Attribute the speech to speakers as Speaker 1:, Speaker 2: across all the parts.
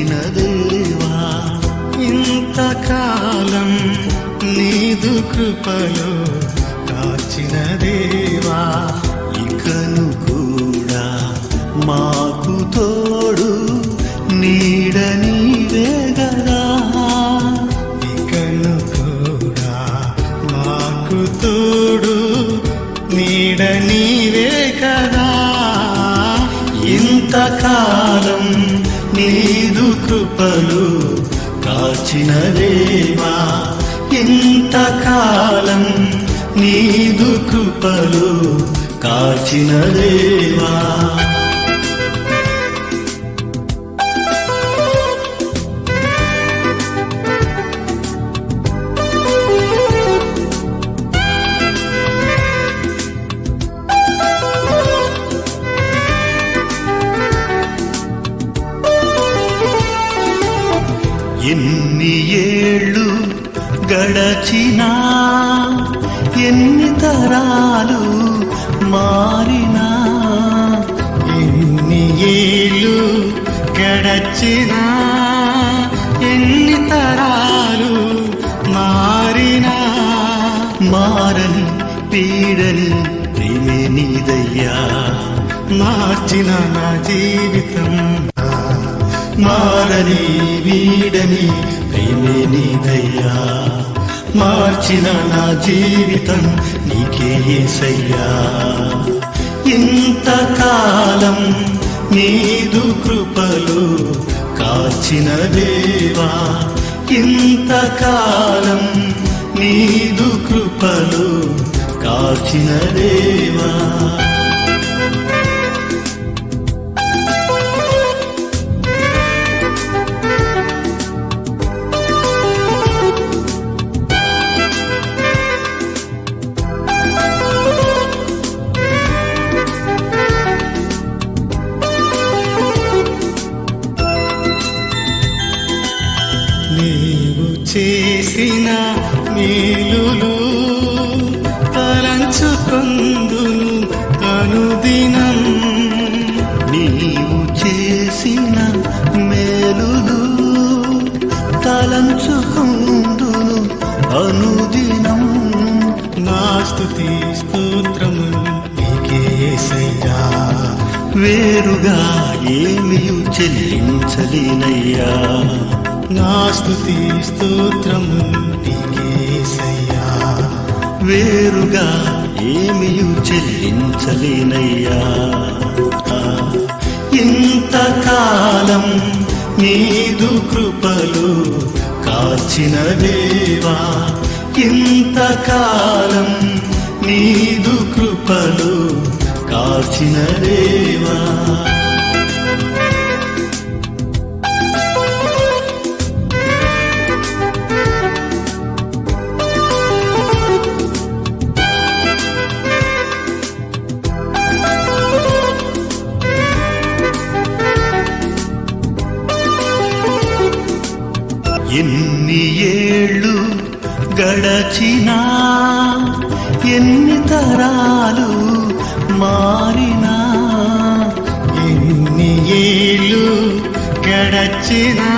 Speaker 1: పిలిచిన దేవా, ఇంతకాలం నీదు కృపలో కాచిన దేవా, ఇకను కూడా మాకు తోడు నీడ నీవే గదా, ఇకను కూడా మాకు తోడు నీడ నీవే కదా. ఇంతకాలం నీదు కృపలు కాచిన దేవా, ఇంతకాలం నీదు కృపలు కాచిన దేవా, ఎన్ని ఏళ్ళు గడచినా ఎన్ని తరాలు మారినా, ఎన్ని ఏళ్ళు గడచినా ఎన్ని తరాలు మారినా, మారని పీడని ప్రేమే నీదయ్యా, మార్చిన నా జీవితం, మారని వీడని ప్రేమే నీదయ్యా, మార్చిన నా జీవితం నీకే యేసయ్యా. ఇంతకాలం నీదు కృపలు కాచిన దేవా, ఇంతకాలం నీదు కృపలు కాచిన దేవా, నీవు చేసిన మేలులు తలంచుకొందును అనుదినం, నీవు చేసిన మేలులు తలంచుకొందును అనుదినం, నా స్తుతి స్తోత్రము నీకే యేసయ్యా, వేరుగా ఏమియు చెల్లించలేనయ్యా, నా స్తుతి స్తోత్రము నీకే యేసయ్యా, వేరుగా ఏమియు చెల్లించలేనయ్యా. ఇంతకాలం నీదు కృపలు కాచిన దేవా, ఇంతకాలం నీదు కృపలు కాచిన దేవా, ఎన్ని ఏళ్ళు గడచినా ఎన్ని తరాలు మారినా, ఎన్ని ఏళ్ళు గడచినా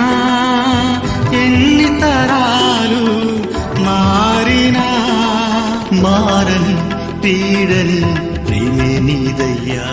Speaker 1: ఎన్ని తరాలు మారినా, మారని పీడని ప్రేమే నీదయ్యా,